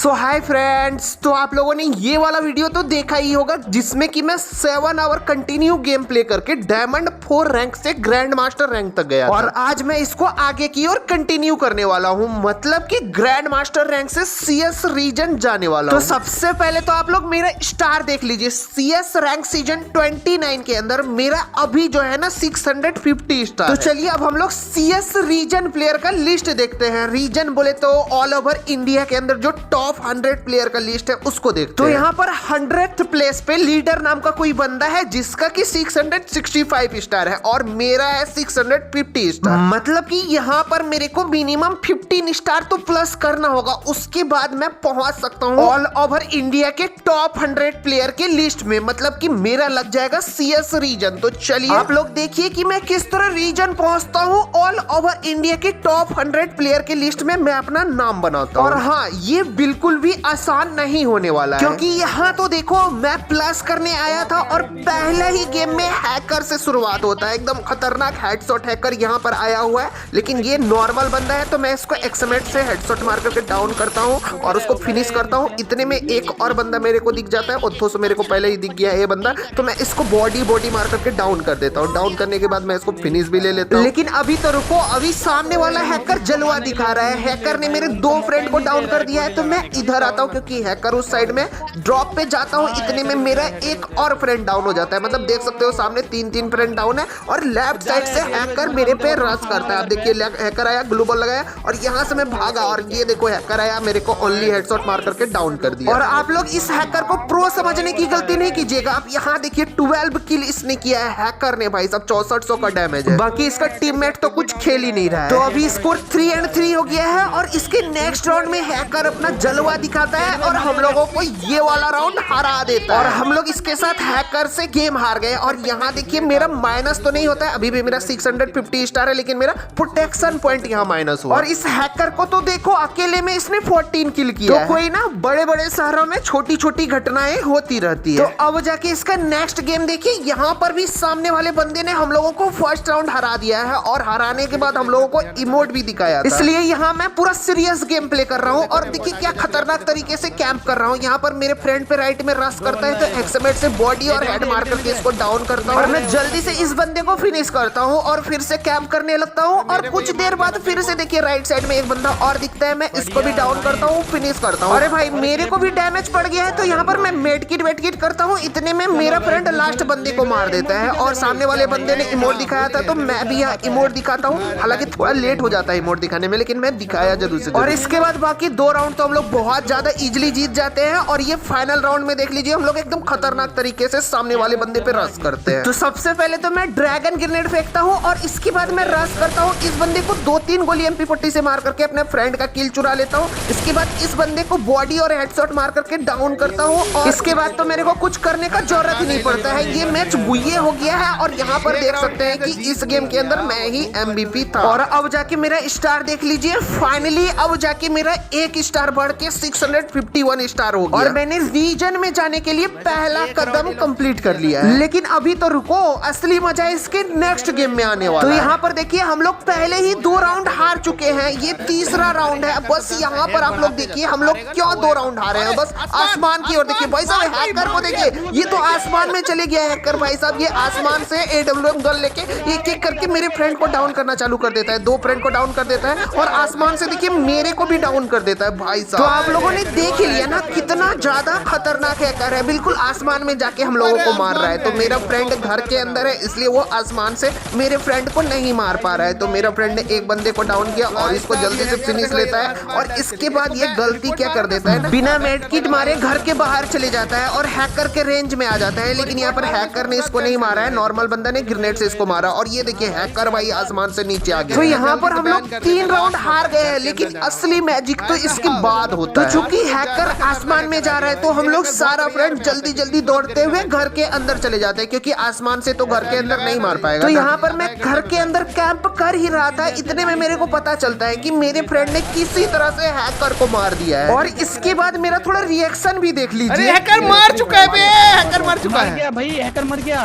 सो hi friends, तो आप लोगों ने ये वाला वीडियो तो देखा ही होगा जिसमें कि मैं 7 आवर कंटिन्यू गेम प्ले करके डायमंड 4 रैंक से ग्रैंड मास्टर रैंक तक गया और आज मैं इसको आगे की ओर कंटिन्यू करने वाला हूँ, मतलब कि ग्रैंड मास्टर रैंक से सीएस रीजन जाने वाला हूँ। तो सबसे पहले तो आप लोग मेरा स्टार देख लीजिए। सीएस रैंक सीजन 29 के अंदर मेरा अभी जो है ना 650 स्टार। तो चलिए अब हम लोग सीएस रीजन प्लेयर का लिस्ट देखते हैं। रीजन बोले तो ऑल ओवर इंडिया के अंदर जो टॉप 100 प्लेयर का लिस्ट है उसको देखते हैं। तो यहाँ पर 100th प्लेस पे लीडर नाम का कोई बंदा है जिसका कि 665 स्टार है और मेरा है 650 स्टार। मतलब कि यहाँ पर मेरे को मिनिमम 15 स्टार तो प्लस करना होगा, उसके बाद मैं पहुंच सकता हूँ ऑल ओवर इंडिया के टॉप 100 प्लेयर के लिस्ट में, मतलब कि मेरा लग जाएगा सीएस रीजन। तो चलिए आप लोग देखिए कि मैं किस तरह रीजन पहुंचता हूँ ऑल ओवर इंडिया के टॉप 100 प्लेयर के लिस्ट में मैं अपना नाम बनाता हूँ। और हाँ, ये बिल्कुल भी आसान नहीं होने वाला है क्योंकि यहाँ तो देखो मैं प्लस करने आया था और पहले ही गेम में हैकर से शुरुआत होता है। एकदम खतरनाक हेडशॉट हैकर यहाँ पर आया हुआ है, लेकिन ये नॉर्मल बंदा है तो मैं इसको एक्समेट से हेडशॉट मार करके डाउन करता हूँ और उसको फिनिश करता हूँ। इतने में एक और बंदा मेरे को दिख जाता है, ओथो से मेरे को पहले ही दिख गया है ये बंदा, तो मैं इसको बॉडी मार करके डाउन कर देता हूँ। डाउन करने के बाद मैं इसको फिनिश भी ले लेता हूँ। लेकिन अभी तो रुको, अभी सामने वाला हैकर जलवा दिखा रहा है। हैकर ने मेरे 2 फ्रेंड को डाउन कर दिया है, तो मैं इधर आता हूँ क्योंकि हैकर उस साइड में ड्रॉप पे जाता हूँ। इतने में मेरा एक और फ्रेंड डाउन हो जाता है, मतलब देख सकते हो सामने 3 फ्रेंड डाउन है और लेफ्ट साइड से हैकर मेरे पे रश करता है। आप देखिए हैकर आया, ग्लू बॉल लगाया और यहाँ से मैं भागा और ये देखो हैकर आया, मेरे को ओनली हेडशॉट मार करके डाउन कर दिया। और आप लोग इस हैकर को प्रो समझने की गलती नहीं कीजिएगा। आप यहाँ देखिए 12 किल इसने किया है हैकर ने, भाई साहब 6400 का डैमेज है। बाकी इसका टीममेट तो कुछ खेल ही नहीं रहा है। तो अभी स्कोर 3-3 हो गया है और इसके नेक्स्ट राउंड में हैकर अपना जलवा दिखाता है और हम लोगों को ये वाला राउंड हरा देता है और हम लोग इसके साथ हैकर से गेम हार गए। और यहाँ देखिए मेरा माइनस तो नहीं होता है, अभी भी मेरा 650 स्टार है, लेकिन मेरा प्रोटेक्शन पॉइंट यहाँ माइनस हुआ। और इस हैकर को तो देखो अकेले में इसने 14 किल किया है। तो कोई ना बड़े बड़े शहरों में छोटी छोटी घटनाएं होती रहती है। तो अब जाके इसका नेक्स्ट गेम देखिए, यहाँ पर भी सामने वाले बंदे ने हम लोगों को फर्स्ट राउंड हरा दिया है और हराने के बाद हम लोगों को इमोट भी दिखाया था। इसलिए यहाँ मैं पूरा सीरियस गेम प्ले कर रहा हूँ और देखिए क्या खतरनाक तरीके से कैंप कर रहा हूँ। यहाँ पर मेरे फ्रेंड पे राइट में रश करता है तो एक्समेट से बॉडी और हेड मार करके इसको डाउन करता हूँ और मैं जल्दी से इस बंदे को फिनिश करता हूँ और फिर से कैंप करने लगता हूँ। और कुछ देर बाद फिर से देखिए राइट साइड में एक बंदा और दिखता है, मैं इसको भी डाउन करता हूँ, फिनिश करता हूँ। अरे भाई मेरे को भी डैमेज पड़ गया है, तो यहाँ पर मैं मेडकिट करता हूँ। इतने में मेरा फ्रेंड लास्ट बंदे को मार देता है और सामने वाले बंदे ने इमोट दिखाया था तो मैं भी यहाँ इमोट दिखाता हूँ। हालांकि थोड़ा लेट हो जाता है इमोट दिखाने में, लेकिन मैं दिखाया जरूर से। और इसके बाद बाकी 2 राउंड तो हम लोग बहुत ज्यादा इजिली जीत जाते हैं और ये फाइनल राउंड में देख लीजिए हम लोग एकदम खतरनाक तरीके से सामने वाले बंदे पे रश करते हैं। तो सबसे पहले तो मैं ड्रैगन ग्रेनेड फेंकता हूँ और इसके बाद मैं रश करता हूँ। इस बंदे को 2-3 गोली MP40 से मार करके अपने फ्रेंड का किल चुरा लेता हूँ। इसके बाद इस बंदे को बॉडी और हेडशॉट मार करके डाउन करता हूँ और इसके बाद तो मेरे को कुछ करने का जरूरत ही नहीं पड़ता है। ये मैच बुये हो गया है और यहाँ पर देख सकते हैं कि इस गेम के अंदर मैं ही MVP था। और अब जाके मेरा स्टार देख लीजिए, फाइनली अब जाके मेरा 1 स्टार बढ़ के 651 स्टार हो गया और मैंने रीजन में जाने के लिए पहला कदम कंप्लीट कर लिया है। लेकिन अभी तो रुको, असली मजा इसके नेक्स्ट गेम में आने वाला है। तो यहाँ पर देखिए हम लोग पहले ही 2 राउंड हार चुके हैं, ये तीसरा राउंड है। बस यहाँ पर आप लोग देखिए हम लोग क्यों 2 राउंड हारे हैं। बस आसमान की ओर देखिए भाई साहब, हैकर को देखिए ये तो आसमान में चले गया हैकर भाई साहब। ये आसमान से AWM गन लेके एक करके मेरे फ्रेंड को डाउन करना चालू कर देता है, 2 फ्रेंड को डाउन कर देता है और आसमान से देखिए मेरे को भी डाउन कर देता है भाई साहब। तो आप लोगों ने देख लिया ना कितना ज्यादा खतरनाक हैकर है, बिल्कुल आसमान में जाके हम लोगों को मार रहा है। तो मेरा फ्रेंड घर के अंदर है इसलिए वो आसमान से मेरे फ्रेंड को नहीं मार पा रहा है। तो मेरा फ्रेंड ने एक बंदे को डाउन किया और इसको जल्दी से फिनिश लेता है और इसके बाद ये गलती क्या कर देता है ना, बिना मेडकिट मारे घर के बाहर चले जाता है और हैकर के रेंज में आ जाता है। लेकिन यहाँ पर हैकर ने इसको नहीं मारा है, नॉर्मल बंदा ने ग्रेनेड से इसको मारा और ये देखिए हैकर भाई आसमान से नीचे आ गया। तो यहाँ पर हम लोग 3 राउंड हार गए हैं, लेकिन असली मैजिक तो इसके बाद होता है। तो चूंकि हैकर आसमान में जा रहा है तो हम लोग सारा फ्रेंड जल्दी दौड़ते हुए घर के अंदर चले जाते हैं क्योंकि आसमान से तो घर के अंदर नहीं मार पाएगा। तो यहाँ पर मैं घर के अंदर कैंप कर ही रहा था, इतने में मेरे को पता चलता है कि मेरे फ्रेंड ने किसी तरह से हैकर को मार दिया है। और इसके बाद मेरा थोड़ा रिएक्शन भी देख लीजिए। अरे हैकर मार चुका है बे, हैकर मार चुका है। क्या भाई हैकर मर गया?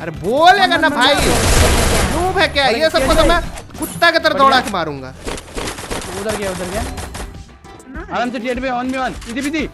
अरे बोलेगा ना भाई, नूब है क्या? ये सबको तो मैं कुत्ता की तरह दौड़ा के मारूंगा। उधर गया आराम से टियर पे ऑन में ऑन पीछे पीछे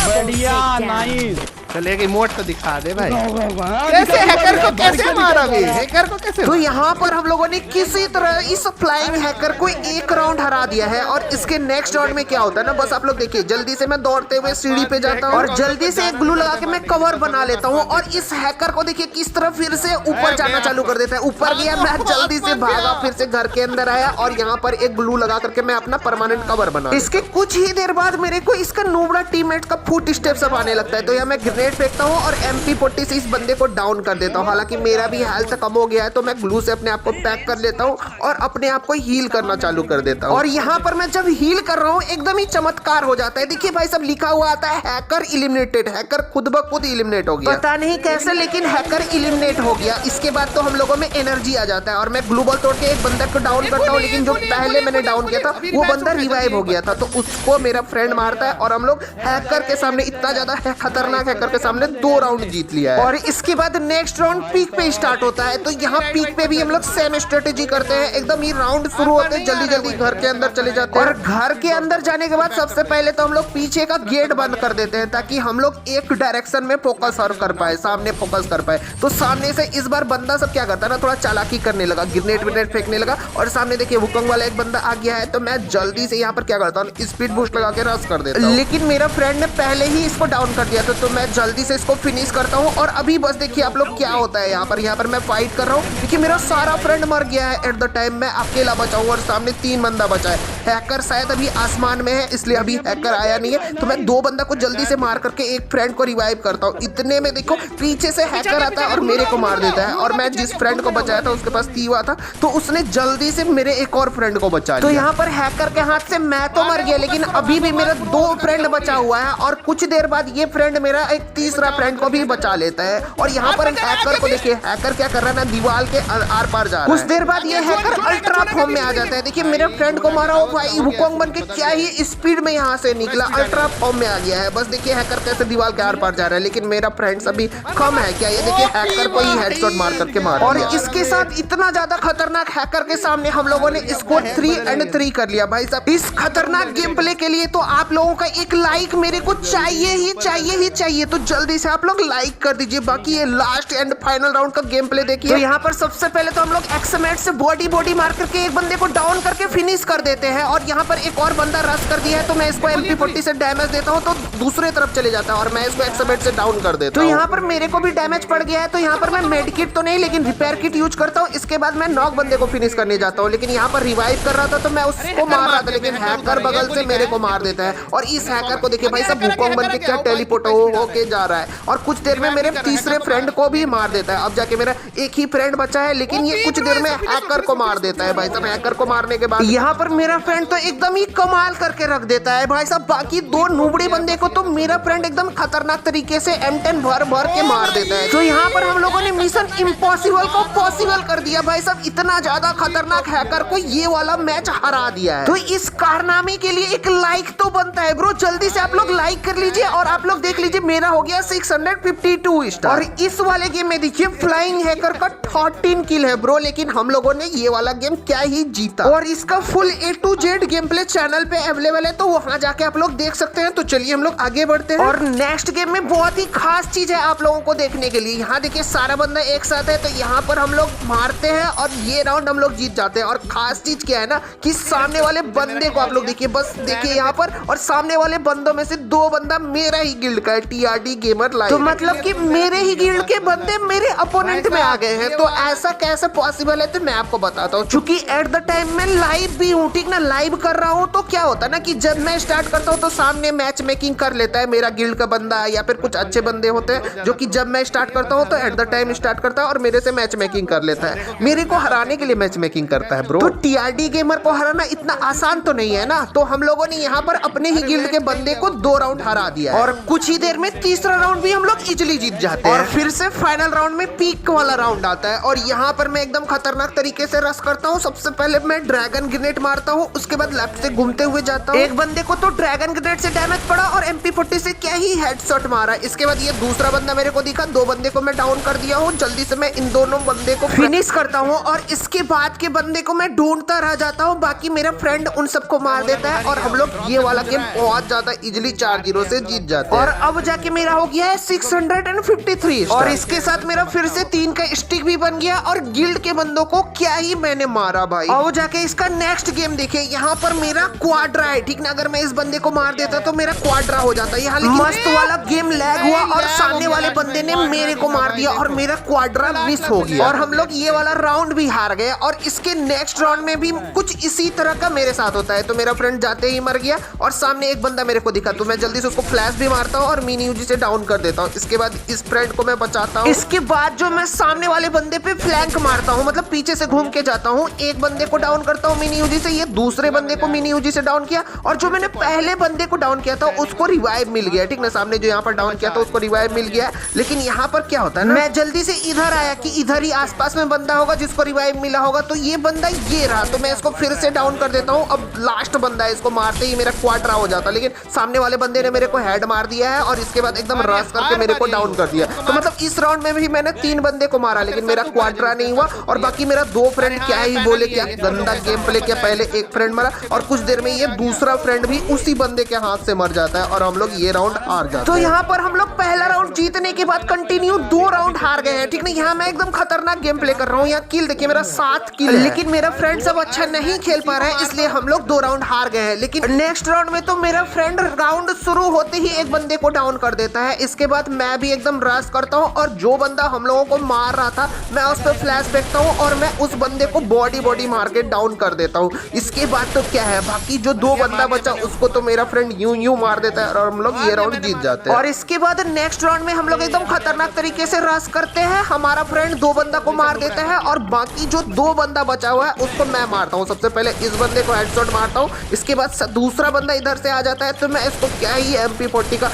बढ़िया नाइस चल एक इमोट तो दिखा दे भाई। कैसे हैकर को कैसे मारा भी? हैकर को कैसे? तो यहाँ पर हम लोगों ने किसी तरह इस फ्लाइंग हैकर को एक राउंड हरा दिया है और इसके नेक्स्ट राउंड में क्या होता है ना, बस आप लोग देखिए। जल्दी से मैं दौड़ते हुए सीढ़ी पे जाता हूँ और जल्दी से एक ग्लू लगा के मैं कवर बना लेता हूँ और इस हैकर को देखिए किस तरह फिर से ऊपर जाना चालू कर देता है। ऊपर गया, मैं जल्दी से भागा, फिर से घर के अंदर आया और यहाँ पर एक ग्लू लगा करके मैं अपना परमानेंट कवर बना। इसके कुछ ही देर बाद मेरे को इसका नूबड़ा टीममेट का फुट स्टेप्स अब आने लगता है, तो यहाँ मैं ग्रेनेड फेंकता हूँ और MP40 से इस बंदे को डाउन कर देता हूँ। हालांकि मेरा भी हेल्थ कम हो गया है तो मैं ग्लू से अपने आप को पैक कर लेता हूँ और अपने आप को हील करना चालू कर देता हूँ। और यहाँ पर मैं जब हील कर रहा हूँ एकदम ही चमत्कार हो जाता है। देखिए भाई सब लिखा हुआ आता है हैकर इलिमिनेटेड। हैकर खुद ब खुद इलिमिनेट हो गया, पता नहीं कैसे लेकिन हैकर इलिमिनेट हो गया। इसके बाद तो हम लोगों में एनर्जी आ जाता है और मैं ग्लू बॉल तोड़ के एक बंदे को डाउन करता हूँ, लेकिन जो पहले मैंने डाउन किया था वो बंदा रिवाइव हो गया था, तो उसको मेरा फ्रेंड मारता है और हम लोग हैकर के सामने, इतना ज्यादा खतरनाक हैकर के सामने 2 राउंड जीत लिया है। और इसके बाद नेक्स्ट राउंड पीक पे स्टार्ट होता है, तो यहाँ पीक पे भी हम लोग सेम स्ट्रेटेजी करते हैं। एकदम ही राउंड शुरू होते हैं, जल्दी जल्दी घर के अंदर चले जाते हैं और घर के अंदर जाने के बाद सबसे पहले तो हम लोग पीछे का गेट बंद कर देते हैं ताकि हम लोग एक डायरेक्शन में फोकस कर पाए, सामने फोकस कर पाए। तो सामने से इस बार बंदा सब क्या करता है ना, थोड़ा चालाकी करने लगा, ग्रेनेड फेंकने लगा और सामने देखिए वुकंग वाला एक बंदा आ गया है, तो मैं जल्दी से यहाँ पर क्या करता हूँ, स्पीड बूस्ट लगा के रश कर देता हूँ। लेकिन मेरा फ्रेंड ने पहले ही इसको डाउन कर दिया था, तो मैं जल्दी से इसको फिनिश करता हूँ। और अभी बस देखिए आप लोग क्या होता है यहाँ पर मैं फाइट कर रहा हूँ क्योंकि मेरा सारा फ्रेंड मर गया है। एट द टाइम मैं अकेला बचा हूँ और सामने 3 बंदा बचा है। हैकर शायद अभी आसमान में है इसलिए अभी हैकर आया नहीं है, तो मैं 2 बंदा को जल्दी से मार करके एक फ्रेंड को रिवाइव करता हूँ। इतने में देखो पीछे से हैकर आता है और मेरे को मार देता है और मैं जिस फ्रेंड को बचाया था उसके पास तीवा था, तो उसने जल्दी से मेरे एक और फ्रेंड को बचा लिया। तो यहाँ पर हैकर के हाथ से मैं तो मर गया, लेकिन अभी भी मेरा 2 फ्रेंड बचा हुआ है और कुछ देर बाद ये फ्रेंड मेरा एक तीसरा फ्रेंड को भी बचा लेता है। और यहाँ पर हैकर को देखिए, हैकर क्या कर रहा है ना, दीवार के आर पार जा रहा है। कुछ देर बाद ये हैकर अल्ट्रा फॉर्म में आ जाता है। देखिए मेरे फ्रेंड को मारा हो भाई, वुकोंग बन के क्या ही स्पीड में यहाँ से निकला, अल्ट्रा फॉर्म में आ गया है। बस देखिए हैकर कैसे दीवार के आर पार जा रहा है, लेकिन मेरा फ्रेंड अभी कम है क्या, ये देखिए हैकर को ही हेडशॉट मार करके मार। और इसके साथ इतना ज्यादा खतरनाक हैकर के सामने हम लोगों ने इसको 3-3 कर लिया। भाई साहब इस खतरनाक गेम प्ले के लिए तो आप लोगों का एक लाइक मेरे को चाहिए ही चाहिए, तो जल्दी से आप लोग लाइक कर दीजिए। बाकी ये लास्ट एंड फाइनल राउंड का गेम प्ले देखिए। तो यहाँ पर सबसे पहले तो हम लोग एक्समेट से बॉडी मार करके एक बंदे को डाउन करके फिनिश कर देते हैं और यहाँ पर एक और बंदा रश कर दिया है, तो मैं इसको MP40 से डैमेज देता हूँ तो दूसरे तरफ चले जाता है और मैं इसको एक्समेट से डाउन कर देता हूँ। तो यहाँ पर मेरे को भी डैमेज पड़ गया है, तो यहाँ पर मैं मेडिकिट तो नहीं लेकिन रिपेयर किट यूज करता हूँ। इसके बाद मैं नॉक बंदे को फिनिश करने जाता हूँ, लेकिन यहाँ पर रिवाइव कर रहा था तो मैं उसको मार रहा था, लेकिन हैकर बगल से मेरे को मार देता है। और इस हैकर को देखिए भाई सब वुकोंग बन के क्या टेलीपोर्ट होके जा रहा है और कुछ देर में मेरे तीसरे फ्रेंड को भी मार देता है। अब जाके मेरा एक ही फ्रेंड बचा है, लेकिन ये कुछ देर में हैकर को मार देता है। भाई साहब हैकर को मारने के बाद यहाँ पर मेरा फ्रेंड तो एकदम ही कमाल करके रख देता है भाई साहब। बाकी 2 नूबड़े बंदे को तो मेरा फ्रेंड एकदम खतरनाक तरीके से M10 भर के मार देता है। तो यहाँ पर हम लोगों ने मिशन इम्पॉसिबल को पॉसिबल कर दिया भाई साहब। इतना ज्यादा खतरनाक हैकर को ये वाला मैच हरा दिया है, तो इस कारनामे के लिए एक लाइक तो बनता है ब्रो। जल्दी से आप लोग लाइक कर लीजिए और आप लोग देख लीजिए मेरा हो गया 652 स्टार। और इस वाले गेम में देखिए फ्लाइंग हैकर का 13 किल है ब्रो, लेकिन हम लोगों ने ये वाला गेम क्या ही जीता। और इसका full A to Z game play channel पे अवेलेबल है, तो वहां जाके आप लोग देख सकते हैं। तो चलिए हम लोग आगे बढ़ते हैं और नेक्स्ट गेम में बहुत ही खास चीज है आप लोगों को देखने के लिए। यहाँ देखिए सारा बंदा एक साथ है, तो यहाँ पर हम लोग मारते हैं और ये राउंड हम लोग जीत जाते हैं। और खास चीज क्या है ना कि सामने वाले बंदे को आप लोग देखिए, बस देखिए यहाँ पर, और सामने वाले बंदों में से 2 बंदा मेरा ही गिल्ड का है, TRD गेमर लाइव। तो मतलब कि मेरे ही गिल्ड के बंदे मेरे अपोनेंट में आ गए हैं, तो ऐसा कैसे पॉसिबल है तो मैं आपको बताता हूँ। क्योंकि एट द टाइम मैं लाइव भी हूँ, ठीक ना, लाइव कर रहा हूँ, तो क्या होता है ना कि जब मैं स्टार्ट करता हूँ तो सामने मैच मेकिंग कर लेता है मेरा गिल्ड का बंदा, या फिर कुछ अच्छे बंदे होते हैं जो कि जब मैं स्टार्ट करता हूँ तो एट द टाइम स्टार्ट करता है और मेरे से मैच मेकिंग कर लेता है, मेरे को हराने के लिए मैच मेकिंग करता है ब्रो। तो TRD गेमर को हराना इतना आसान तो नहीं है ना, तो हम लोगों ने यहाँ पर अपने ही गिल्ड के बंदे को 2 राउंड हरा दिया और कुछ ही देर में तीसरा राउंड भी हम लोग इजीली जीत जाते हैं। और फिर से फाइनल राउंड में पीक वाला राउंड आता है और यहाँ पर मैं एकदम खतरनाक तरीके से रश करता हूँ। सबसे पहले मैं ड्रैगन ग्रेनेड मारता हूँ, उसके बाद लेफ्ट से घूमते हुए जाता हूँ। एक बंदे को तो ड्रैगन ग्रेनेड से डैमेज पड़ा और MP40 से क्या ही हेडशॉट मारा। इसके बाद ये दूसरा बंदा मेरे को दिखा, 2 बंदे को मैं डाउन कर दिया हूँ। जल्दी से मैं इन दोनों बंदे को फिनिश करता हूँ और इसके बाद के बंदे को मैं ढूंढता रह जाता हूँ। बाकी मेरा फ्रेंड उन सबको मार देता है और हम लोग ये वाला गेम बहुत ज्यादा इजिली 4-0 से जीत जाते हैं। और अब जाके मेरा हो गया है 653 और इसके साथ मेरा फिर से 3 का स्टिक भी बन गया और गिल्ड के बंदों को क्या ही मैंने मारा भाई। अब जाके इसका नेक्स्ट गेम देखिए, यहाँ पर मेरा क्वाड्रा है, ठीक ना। अगर मैं इस बंदे को मार देता तो मेरा क्वाड्रा हो जाता। यहाँ मस्त वाला गेम लैग हुआ और सामने वाले बंदे ने मेरे को मार दिया और मेरा क्वाड्रा मिस हो गया और हम लोग ये वाला राउंड भी हार गए। और इसके नेक्स्ट राउंड में भी कुछ इसी तरह का मेरे साथ होता है। तो मेरा फ्रेंड जाते ही मर गया और सामने एक बंदा मेरे को दिखा, तो मैं जल्दी से उसको फ्लैश भी मारता हूँ और मिनी यूजी से डाउन कर देता हूँ। इसके बाद इस फ्रेंड को मैं बचाता हूँ। इसके बाद जो मैं सामने वाले बंदे पे फ्लैंक मारता हूँ, मतलब पीछे से घूम के जाता हूँ, एक बंदे को डाउन करता हूँ मिनी यूजी से, ये दूसरे बंदे को मिनी यूजी से डाउन किया और जो मैंने पहले बंदे को डाउन किया था उसको रिवाइव मिल गया, ठीक ना। सामने जो यहाँ पर डाउन किया था उसको रिवाइव मिल गया। लेकिन यहाँ पर क्या होता है ना, मैं जल्दी से इधर आया कि इधर ही आसपास में बंदा होगा जिसको रिवाइव मिला होगा, तो ये बंदा ये रहा, तो मैं इसको फिर से डाउन कर देता हूँ। अब लास्ट बंदा है, इसको मारते ही मेरा क्वाड्रा हो जाता, लेकिन सामने वाले बंदे ने मेरे को हेड मार दिया है और इसके बाद एकदम रश करके मेरे को डाउन कर दिया। तो मतलब इस राउंड में भी मैंने 3 बंदे को मारा लेकिन मेरा क्वाड्रा नहीं हुआ। और बाकी मेरा 2 फ्रेंड क्या ही बोले, क्या गंदा गेम प्ले किया। पहले एक फ्रेंड मरा और कुछ देर में ये दूसरा फ्रेंड भी उसी बंदे के हाथ से मर जाता है और हम लोग ये राउंड हार जाते हैं। तो यहाँ पर हम लोग पहला राउंड जीतने के बाद कंटिन्यू 2 राउंड हार गए हैं, ठीक नहीं। यहाँ मैं एकदम खतरनाक गेम प्ले कर रहा हूँ। यहाँ किल देखिए मेरा 7 किल है, लेकिन मेरा फ्रेंड सब अच्छा नहीं खेल पा रहा है, इसलिए हम लोग 2 राउंड हार गए हैं। लेकिन नेक्स्ट राउंड में तो मेरा फ्रेंड राउंड शुरू होते ही एक बंदे को डाउन कर देता है। इसके बाद मैं भी एकदम रश करता हूँ और जो बंदा हम लोगों को मार रहा था मैं उस पर फ्लैश फेंकता हूँ और मैं उस बंदे को बॉडी मार के डाउन कर देता हूँ। इसके बाद तो क्या है, बाकी जो 2 बंदा बचा उसको तो मेरा फ्रेंड यूं मार देता है और हम लोग ये राउंड जीत जाते हैं। और इसके बाद नेक्स्ट राउंड में हम लोग एकदम खतरनाक तरीके से रश करते हैं। हमारा फ्रेंड 2 बंदा को मार देता है और बाकी जो 2 बंदा बचा हुआ है उसको मैं मारता हूँ। सबसे पहले इस बंदे को हेडशॉट मारता हूँ, इसके बाद दूसरा बंदा इधर से आ जाता है तो मैं इसको क्या ही MP40 का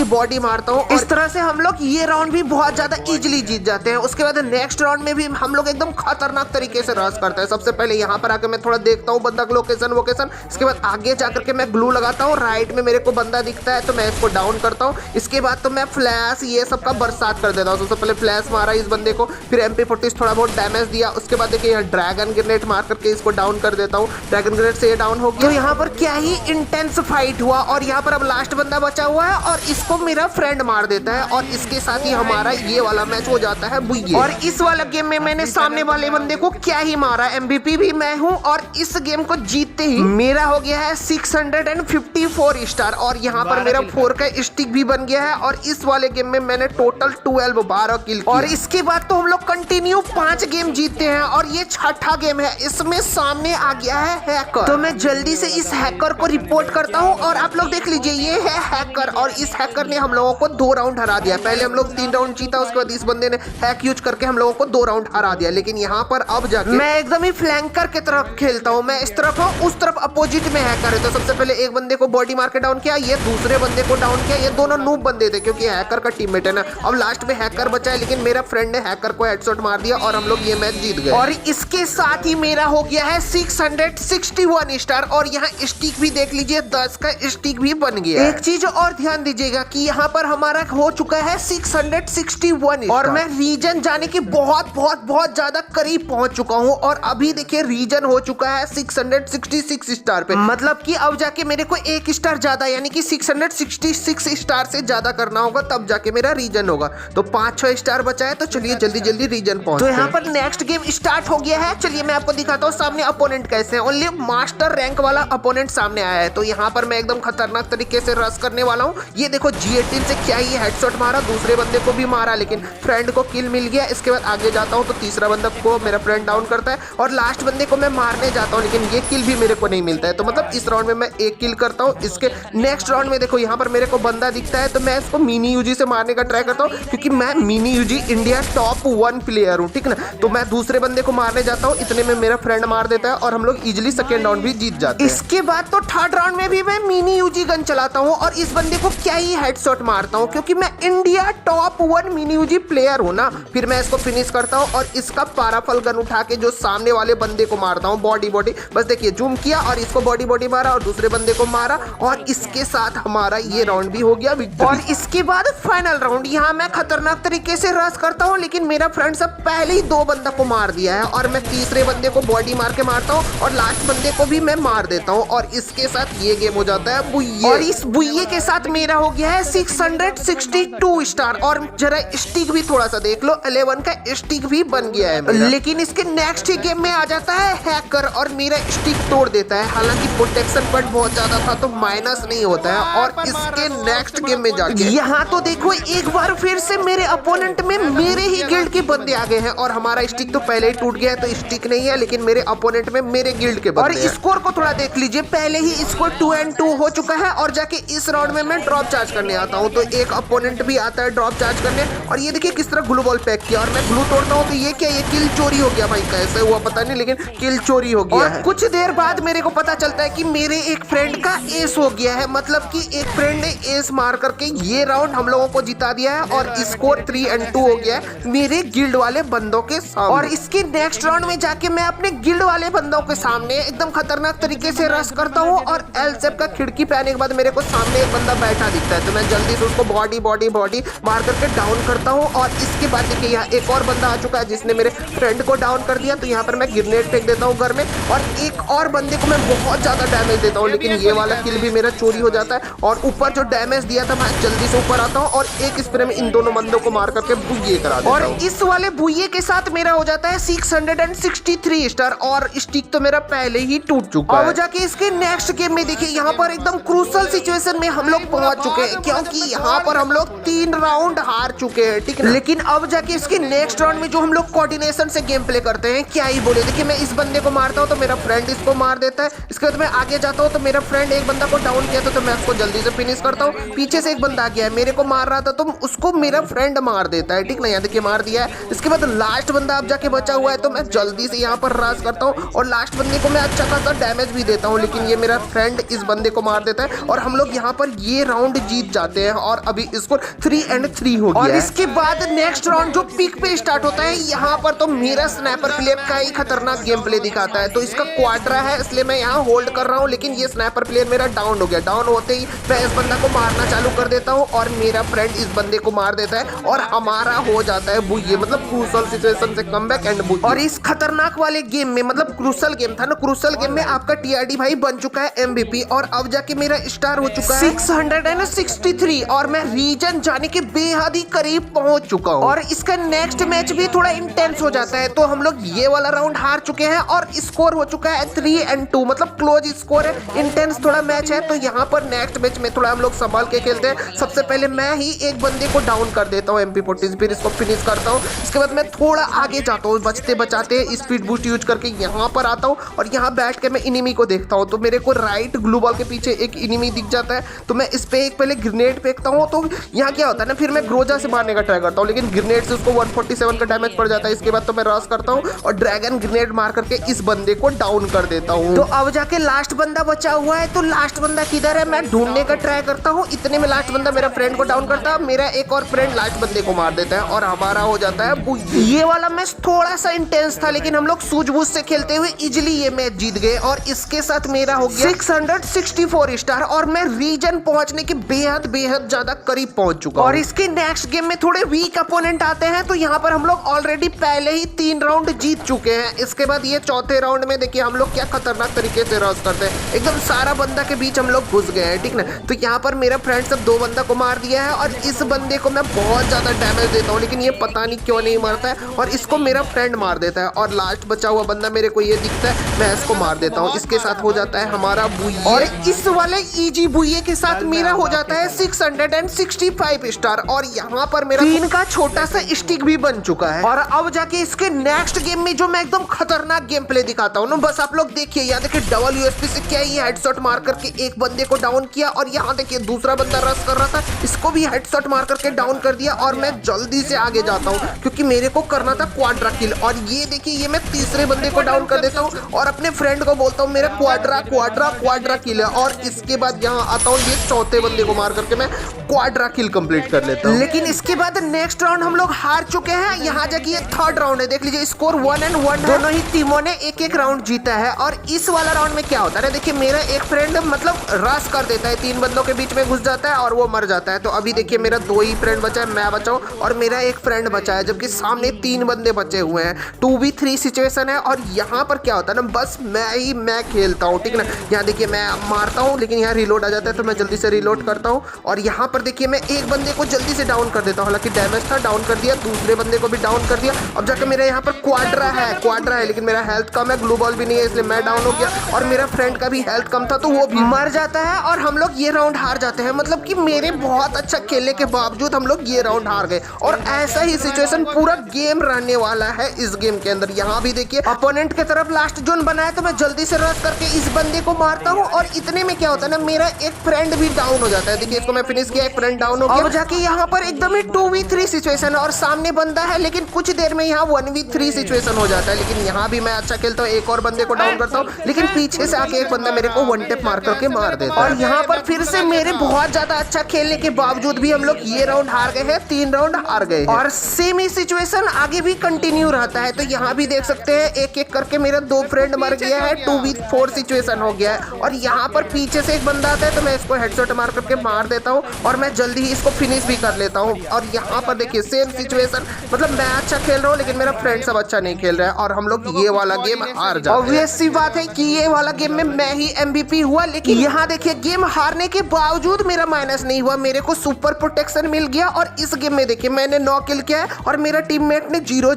बॉडी मारता हूँ। इस तरह से हम लोग ये राउंड भी बहुत ज्यादा इजीली जीत जाते हैं। उसके बाद नेक्स्ट राउंड में भी हम लोग एकदम खतरनाक तरीके से रश करते हैं। सबसे पहले यहाँ पर आकर मैं थोड़ा देखता हूँ बंदा का लोकेशन, इसके बाद आगे जाकर के मैं ग्लू लगाता हूँ। राइट में मेरे को बंदा दिखता है तो मैं इसको डाउन करता हूँ। इसके बाद तो मैं फ्लैश ये सब का बरसात कर देता हूँ। सबसे पहले फ्लैश मारा इस बंदे को, फिर MP40 थोड़ा बहुत डैमेज दिया। उसके बाद देखिए यहाँ ड्रैगन ग्रेनेड मार करके इसको डाउन कर देता हूँ। ड्रैगन ग्रेनेड से ये डाउन हो गया। तो यहाँ पर क्या ही इंटेंस फाइट हुआ और यहाँ पर अब लास्ट बंदा बचा हुआ है और इसको मेरा फ्रेंड मार देता है और इसके साथ ही हमारा ये वाला मैच हो जाता है बुइये। और इस वाला गेम में मैंने सामने वाले बंदे को क्या ही मारा, MVP भी मैं हूँ और इस गेम को जीतते ही मेरा हो गया है 654 स्टार और यहाँ पर मेरा 4 का स्टिक भी बन गया है। और इस वाले गेम में मैंने टोटल 12 किल किया। और इसके बाद तो हम लोग कंटिन्यू 5 गेम जीतते हैं और ये 6ठा गेम है। इसमें सामने आ गया है हैकर, तो मैं जल्दी से इस हैकर को रिपोर्ट करता हूँ। और आप लोग देख लीजिए ये है हैकर और इस हैकर ने हम लोगों को 2 राउंड हरा दिया। पहले हम लोग 3 राउंड जीता, उसके बाद इस बंदे ने हैक यूज करके हम लोगों को 2 राउंड हरा दिया। लेकिन यहाँ पर अब जाके मैं एकदम ही फ्लैंकर की तरफ खेलता हूँ। मैं इस तरफ हूँ, उस तरफ अपोजिट में हैकर है। तो सबसे पहले एक बंदे को बॉडी मार के डाउन किया, ये दूसरे बंदे को डाउन किया। ये दोनों नूब बंदे थे क्योंकि हैकर का टीममेट है ना। अब लास्ट में हैकर बचा है लेकिन मेरा फ्रेंड ने हैकर को हेडशॉट मार दिया और हम लोग ये मैच जीत गए। और इसके साथ ही मेरा हो गया है 661 स्टार और यहाँ स्टिक भी देख लीजिए 10 का स्टिक भी बन गया। एक चीज और ध्यान दीजिएगा कि यहाँ पर हमारा हो चुका है 661 और मैं रीजन जाने के बहुत ज्यादा करीब पहुंच चुका हूँ। और अभी देखिए रीजन हो चुका है 666 स्टार पे, मतलब कि अब जाके मेरे को 1 स्टार ज्यादा यानी कि 666 स्टार से ज्यादा करना होगा तब जाके मेरा रीजन होगा। तो 5-6 स्टार बचा है तो चलिए जल्दी रीजन पहुंचते हैं। तो यहाँ पर नेक्स्ट गेम स्टार्ट हो गया है। चलिए मैं आपको दिखाता हूँ सामने अपोनेंट कैसे हैं। ओनली मास्टर रैंक वाला अपोनेंट सामने आया है। तो यहाँ पर मैं एकदम खतरनाक तरीके से रश करने वाला हूँ। ये देखो G18 से क्या ही हेडशॉट मारा, दूसरे बंदे को भी मारा लेकिन फ्रेंड को किल मिल गया। इसके बाद आगे जाता हूँ तो तीसरा बंदा को मेरा फ्रेंड डाउन करता है और लास्ट बंदे को मैं मारने जाता हूँ लेकिन ये किल भी मेरे को नहीं मिलता है। तो मतलब इस राउंड में मैं 1 किल करता हूँ। इसके नेक्स्ट राउंड में देखो यहाँ पर मेरे को बंदा दिखता है तो मैं इसको मिनी यूजी से मारने का ट्राई करता हूँ क्योंकि मैं मिनी यूजी इंडिया टॉप 1 प्लेयर हूँ, ठीक ना। तो मैं दूसरे बंदे को मारने जाता हूँ, इतने में मेरा फ्रेंड मार देता है और हम लोग इजिली सेकेंड राउंड भी जीत जाते हैं। इसके बाद तो थर्ड राउंड में भी मैं मिनी यूजी गन चलाता हूँ और इस बंदे को क्या ही हेडशॉट मारता हूँ क्योंकि मैं इंडिया टॉप 1 मिनी यूजी प्लेयर हूँ ना। फिर मैं इसको फिनिश करता हूँ और इसका पाराफल गन उठा के जो सामने वाले बंदे को मारता हूँ बॉडी बस देखिए जूम किया और इसको बॉडी मारा और दूसरे बंदे को मारा और इसके इसके साथ हमारा ये राउंड भी हो गया विक्ट्री। और इसके बाद फाइनल राउंड, यहाँ मैं खतरनाक तरीके से रश करता हूँ, लेकिन मेरा फ्रेंड सब पहले ही 2 बंदा को मार दिया है और मैं तीसरे बंदे को बॉडी मार के मारता हूँ और लास्ट बंदे को भी मैं मार देता हूँ और इसके साथ ये गेम हो जाता है बुइये। और इस बुइये के साथ मेरा हो गया है 662 स्टार। और जरा स्टिक भी थोड़ा सा देख लो, 11 का स्टिक भी बन गया है मेरा। लेकिन इसके नेक्स्ट गेम में आ जाता है हैकर और मेरा स्टिक तोड़ देता है। हालांकि प्रोटेक्शन पॉइंट बहुत ज्यादा था तो माइनस नहीं होता है। और इसके नेक्स्ट गेम में जाके यहाँ तो देखो एक बार फिर से मेरे अपोनेंट में मेरे ही गिल्ड के बंदे आ गए हैं और हमारा स्टिक तो पहले ही टूट गया है तो स्टिक नहीं है, लेकिन मेरे अपोनेंट में मेरे गिल्ड के बंदे। और स्कोर को थोड़ा देख लीजिए, पहले ही स्कोर 2-2 हो चुका है और जाके इस राउंड में मैं ड्रॉप चार्ज करने आता हूँ तो एक अपोनेंट भी आता है ड्रॉप चार्ज करने। और ये देखिए किस तरह ग्लू बॉल पैक किया और मैं ग्लू तोड़ता हूँ तो ये क्या, ये किल चोरी हो गया भाई, कैसे हुआ पता नहीं, लेकिन किल चोरी हो गया है। कुछ देर बाद मेरे को पता चलता है कि मेरे एक फ्रेंड का एस हो गया है, मतलब कि एक फ्रेंड ने एस मार करके ये राउंड हम लोगों को जिता दिया है और स्कोर 3-2 हो गया है मेरे गिल्ड वाले बंदों के सामने। और इसके नेक्स्ट राउंड में जाके मैं अपने गिल्ड वाले बंदों के सामने एकदम खतरनाक तरीके से रश करता हूँ और एल शेप का खिड़की पे आने के बाद मेरे को सामने एक बंदा बैठा दिखता है तो मैं जल्दी से उसको बॉडी मार करके डाउन करता हूँ। और इसके बाद देखिए यहाँ एक और बंदा आ चुका है जिसने मेरे फ्रेंड को डाउन कर दिया तो यहाँ पर मैं ग्रेनेड फेंक देता हूँ घर में और एक और बंदे को मैं बहुत ज्यादा डैमेज देता हूँ, लेकिन ये वाला किल भी मेरा चोरी हो जाता है। और ऊपर जो डैमेज दिया था मैं जल्दी से ऊपर आता हूँ और एक स्प्रे में इन दोनों बंदों को मार करके बुइये करा देता हूं। और इस वाले बुइये के साथ मेरा हो जाता है 663 स्टार और स्टिक तो मेरा पहले ही टूट चुका है। अब जाके इसके नेक्स्ट गेम में देखिए यहाँ पर एकदम क्रूशल सिचुएशन में हम लोग पहुंच चुके हैं क्योंकि यहाँ पर हम लोग 3 राउंड हार चुके हैं, ठीक है। लेकिन अब जाके इसके नेक्स्ट राउंड में जो हम लोग कोऑर्डिनेशन से गेम प्ले करते हैं, क्या ही बोले, देखिए मैं इस बंदे को मारता हूँ तो मेरा फ्रेंड इसको मार देता है। इसके बाद मैं आगे जाता हूँ तो मेरा फ्रेंड एक बंदा को डाउन किया तो मैं उसको जल्दी से फिनिश करता हूँ। पीछे से एक बंदा आ गया है, मेरे को मार रहा था तो उसको मेरा फ्रेंड मार देता है, ठीक ना, यहाँ देखिए मार दिया है। इसके बाद लास्ट बंदा अब जाके बचा हुआ है तो मैं जल्दी से यहाँ पर रश करता हूँ और लास्ट बंदे को मैं अच्छा खासा डैमेज भी देता हूँ, लेकिन ये मेरा फ्रेंड इस बंदे को मार देता है और हम लोग यहाँ पर ये राउंड जीत जाते हैं और अभी स्कोर 3-3 हो गया है। और इसके बाद नेक्स्ट राउंड जो पीक पे स्टार्ट होता है, यहाँ पर तो मेरा स्नाइपर प्लेयर का ही खतरनाक गेम प्ले दिखाता है। तो इसका क्वाड्रा है इसलिए मैं यहाँ होल्ड कर रहा हूँ, लेकिन ये स्नाइपर प्लेयर मेरा डाउन हो गया। डाउन होते ही मैं इस बंदा को मारना चालू कर देता हूँ और मेरा फ्रेंड इस बंदे को मार देता है और हमारा हो जाता है बुइये, मतलब क्रूशल सिचुएशन से कमबैक एंड बुइये। और इस खतरनाक वाले गेम में, मतलब क्रूशल गेम था ना, क्रूशल गेम में आपका टीआरडी भाई बन चुका है MVP और अब जाके मेरा स्टार हो चुका है 663 और मैं रीजन जाने के बेहद ही करीब पहुंच चुका हूं। और इसका नेक्स्ट मैच भी थोड़ा इंटेंस हो जाता है तो हम लोग ये वाला राउंड हार चुके हैं और स्कोर हो चुका है 3-2, मतलब क्लोज स्कोर है, इंटेंस थोड़ा मैच है। तो यहाँ पर नेक्स्ट मैच में थोड़ा हम लोग संभाल के खेलते हैं। सबसे पहले मैं ही एक बंदे को डाउन कर देता हूँ MP40, फिर इसको फिनिश करता हूँ। इसके बाद मैं थोड़ा आगे जाता हूँ, बचते बचाते स्पीड बूस्ट यूज करके यहाँ पर आता हूँ और यहाँ बैठ के मैं इनिमी को देखता हूँ तो मेरे को राइट ग्लू बॉल के पीछे एक इनिमी दिख जाता है तो मैं इस पे एक पहले ग्रेनेड फेंकता हूँ। तो यहाँ क्या होता है ना, फिर मैं ग्रोजा से मारने का ट्राई करता हूँ लेकिन ग्रेनेड से उसको 147 का डैमेज पड़ जाता है। इसके बाद तो मैं रश करता हूँ और ड्रैगन ग्रेनेड मार करके इस बंदे को डाउन कर देता हूँ। तो अब जाके लास्ट बंदा बचा हुआ है तो लास्ट बंदा किधर है मैं ढूंढने का ट्राई करता हूँ। इतने में लास्ट बंदा मेरा फ्रेंड को डाउन करता है, मेरा एक और फ्रेंड लास्ट बंदे को मार देता है और हमारा हो जाता है बुइये। ये वाला मैच थोड़ा सा इंटेंस था लेकिन हम लोग सूझबूझ से खेलते हुए इजिली ये मैच जीत गए और इसके साथ मेरा हो गया 664 स्टार और मैं रीजन पहुंचने के बेहद ज्यादा करीब पहुंच चुका हूं। और इसके नेक्स्ट गेम में थोड़े वीक अपोनेंट आते हैं तो यहाँ पर हम लोग ऑलरेडी पहले ही 3 राउंड जीत चुके हैं। इसके बाद ये चौथे राउंड में देखिए हम लोग क्या खतरनाक तरीके से रश करते हैं, एकदम सारा बंदा के बीच हम लोग घुस गए हैं, ठीक ना। तो यहाँ पर मेरा फ्रेंड सब 2 बंदा को मार दिया है और इस बंदे को मैं बहुत ज्यादा डैमेज देता हूँ लेकिन ये पता नहीं क्यों नहीं मरता है और इसको मेरा फ्रेंड मार देता है और लास्ट बचा हुआ बंदा मेरे को ये दिखता है, मैं इसको मार देता हूँ। इसके साथ हो जाता है हमारा बुइये और इस वाले इजी बुइये के साथ मेरा हो जाता है 665 स्टार और यहाँ पर मेरा 3 का छोटा सा स्टिक भी बन चुका है। और अब जाके इसके नेक्स्ट गेम में जो मैं एकदम खतरनाक गेम प्ले दिखाता हूँ ना, बस आप लोग देखिए। यहाँ देखिए डबल यूएसपी से क्या ये हेडशॉट मार करके एक बंदे को डाउन किया और यहाँ देखिए दूसरा बंदा रश कर रहा था, इसको भी हेडशॉट मार करके डाउन कर दिया और मैं जल्दी से आगे जाता हूँ क्योंकि मेरे को करना था क्वाड्रा किल। और ये देखिए ये मैं तीसरे बंदे को डाउन कर देता हूँ और अपने फ्रेंड को बोलता हूँ मेरा क्वाड्रा किल है और इसके बाद यहाँ आता हूँ ये चौथे बंदे को मार करके मैं क्वाड्रा किल कंप्लीट कर लेता हूँ। लेकिन इसके बाद नेक्स्ट राउंड हम लोग हार चुके हैं। यहाँ जाके ये थर्ड राउंड है, देख लीजिए स्कोर 1-1 दोनों ही टीमों ने एक राउंड जीता है। और इस वाला राउंड में क्या होता है, देखिए मेरा एक फ्रेंड मतलब रश पास कर देता है, 3 बंदों के बीच में घुस जाता है और वो मर जाता है। तो अभी देखिए मेरा 2 ही फ्रेंड बचा है, मैं बचा हूँ और मेरा एक फ्रेंड बचा है, जबकि सामने 3 बंदे बचे हुए हैं। 2v3 सिचुएशन है और यहाँ पर क्या होता है ना, बस मैं खेलता हूँ, ठीक ना। यहाँ देखिए मैं मारता हूँ लेकिन यहाँ रिलोड आ जाता है, तो मैं जल्दी से रिलोड करता हूँ और यहाँ पर देखिए मैं एक बंदे को जल्दी से डाउन कर देता हूँ। हालांकि डैमेज था, डाउन कर दिया, दूसरे बंदे को भी डाउन कर दिया। अब जाकर मेरा यहाँ पर क्वाड्रा है लेकिन मेरा हेल्थ कम है, ग्लू बॉल भी नहीं है, इसलिए मैं डाउन हो गया और मेरा फ्रेंड का भी हेल्थ कम था तो वो भी मर जाता है और हम लोग ये राउंड हार जाते हैं। मतलब कि मेरे बहुत अच्छा खेलने के बावजूद हम लोग ये राउंड हार गए और ऐसा ही सिचुएशन पूरा गेम रहने वाला है इस गेम के अंदर। यहाँ भी देखिए अपोनेंट की तरफ लास्ट जोन बनाया तो मैं जल्दी से रश करके इस बंदे को मारता हूँ और इतने में क्या होता है ना, मेरा एक फ्रेंड भी डाउन हो जाता है। देखिए इसको मैं फिनिश किया, एक फ्रेंड डाउन हो गया। अब जाके यहाँ पर एकदम ही 2v3 सिचुएशन है और सामने बंदा है, लेकिन कुछ देर में यहाँ 1v3 सिचुएशन हो जाता है। लेकिन यहाँ भी मैं अच्छा खेलता हूँ, एक और बंदे को डाउन करता हूँ, लेकिन पीछे से आके एक बंदा मेरे को 1 टेप मार करके मार देता है। और यहाँ पर फिर से मेरे बहुत ज्यादा अच्छा खेलने के बावजूद भी हम लोग ये राउंड हार गए हैं, 3 राउंड हार गए और सेम ही सिचुएशन आगे भी कंटिन्यू रहता है। तो यहाँ भी देख सकते हैं एक एक करके मेरा 2 फ्रेंड मर गया है, 2v4 सिचुएशन हो गया है। और यहाँ पर पीछे से एक बंदा आता है तो मैं इसको हेडशॉट मार करके मार देता हूँ और मैं जल्दी ही इसको फिनिश भी कर लेता हूँ। और यहाँ पर देखिए सेम सिचुएशन, मतलब मैं अच्छा खेल रहा हूँ लेकिन मेरा फ्रेंड सब अच्छा नहीं खेल रहा है और हम लोग ये वाला गेम हार जाते हैं। ऑब्वियस सी बात है कि ये वाला गेम में मैं ही MVP हुआ, लेकिन यहाँ देखिए गेम हारने के बावजूद मेरा माइनस नहीं हुआ, मेरे को सुपर प्रोटेक्शन मिल गया। और इस गेम में देखिए मैंने 9 किल किया है और मेरा टीममेट ने 0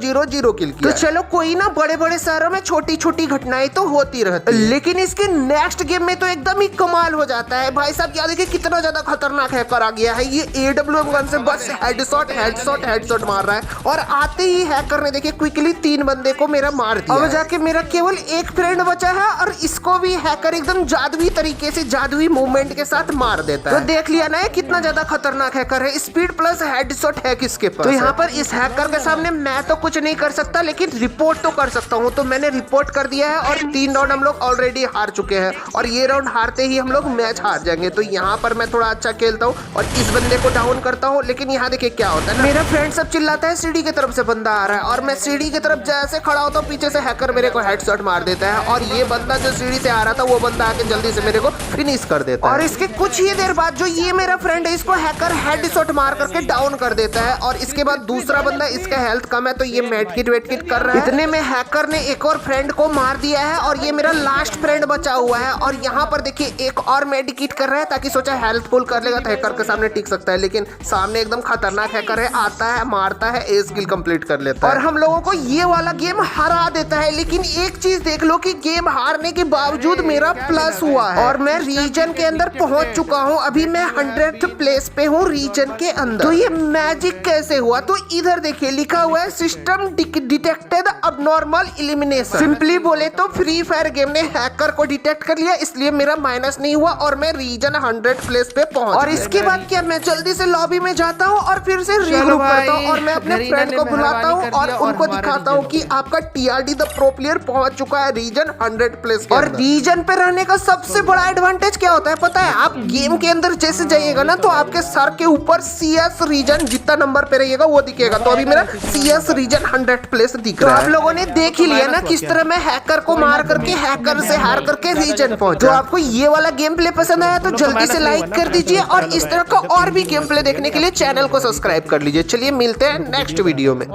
किल किया। तो चलो कोई ना, बड़े बड़े शहरों में छोटी छोटी घटनाएं तो होती रहती है, लेकिन इसके नेक्स्ट गेम में तो एकदम ही कमाल हो जाता है भाई साहब। याद देखिए कितना ज्यादा खतरनाक हैकर आ गया है, ये AWM गन से बस हेडशॉट मार रहा है और आते ही हैकर ने देखिए क्विकली 3 बंदे को मेरा मार दिया। अब जाके मेरा केवल एक फ्रेंड बचा है और इसको भी हैकर एकदम जादुई तरीके से, जादुई मूवमेंट के साथ मार देता है। तो देख लिया ना कितना ज्यादा खतरनाक हैकर है, स्पीड प्लस हेडशॉट है किसके पास। तो यहाँ पर इस हैकर के सामने मैं तो कुछ नहीं कर सकता, लेकिन रिपोर्ट तो कर सकता हूँ। तो मैंने रिपोर्ट कर दिया है और 3 राउंड हम लोग ऑलरेडी हार चुके हैं और ये राउंड हारते ही हम लोग मैच हार जाएंगे। तो यहाँ पर मैं थोड़ा अच्छा खेलता हूँ और इस बंदे को डाउन करता हूँ, लेकिन यहाँ देखिए क्या होता है ना, मेरा फ्रेंड सब चिल्लाता है सीढ़ी की तरफ से बंदा आ रहा है और मैं सीढ़ी की तरफ जैसे खड़ा होता हूँ पीछे से हैकर मेरे को हेडशॉट मार देता है और ये बंदा जो सीढ़ी से आ रहा था वो बंदा आके जल्दी से मेरे को फिनिश कर देता है। और इसके कुछ ही देर बाद जो ये मेरा फ्रेंड है इसको हैकर हेडशॉट मार करके डाउन कर देता है और इसके बाद दूसरा बंदा, इसका हेल्थ कम है तो ये मेडकिट वेटकिट कर रहा है। इतने में हैकर ने एक और फ्रेंड को मार दिया है और ये मेरा लास्ट फ्रेंड बचा हुआ है। और यहाँ पर देखिए एक और मेडिकेट कर रहा है ताकि सोचा हेल्थ फुल कर लेगा तो हैकर के सामने टिक सकता है, लेकिन सामने एकदम खतरनाक हैकर है, आता है मारता है, एज किल कंप्लीट कर लेता है और हम लोगों को ये वाला गेम हरा देता है। लेकिन एक चीज देख लो कि गेम हारने के बावजूद मेरा प्लस हुआ है और मैं रीजन के अंदर पहुंच चुका हूं। अभी मैं 100th प्लेस पे हूं रीजन के अंदर। तो ये मैजिक कैसे हुआ? तो इधर देखिए लिखा हुआ है system detected abnormal elimination. Simply बोले तो फ्री फायर गेम ने हैकर को डिटेक्ट कर लिया, इसलिए मेरा माइनस नहीं हुआ और मैं रीजन 100 प्लेस पे पहुंच। और इसके बाद क्या, मैं जल्दी से लॉबी में जाता हूँ और फिर से रीग्रुप करता हूँ और मैं अपने फ्रेंड को बुलाता हूँ और उनको दिखाता हूँ कि आपका TRD द प्रो प्लेयर पहुंच चुका है रीजन 100 प्लेस। और रीजन पे रहने का सबसे बड़ा एडवांटेज क्या होता है पता है? आप गेम के अंदर जैसे जाइएगा ना तो आपके सर के ऊपर CS रीजन जितना नंबर पे रहिएगा वो दिखेगा। तो अभी मेरा CS रीजन 100 प्लेस दिख रहा है। आप लोगों ने देख ही लिया ना किस तरह मैं हैकर को मार करके, हैकर से हार करके रीजन पहुंचा। तो आपको ये वाला गेम प्ले पसंद आया तो जल्दी से लाइक कर दीजिए और इस तरह का और भी गेम प्ले देखने के लिए चैनल को सब्सक्राइब कर लीजिए। चलिए मिलते हैं नेक्स्ट वीडियो में।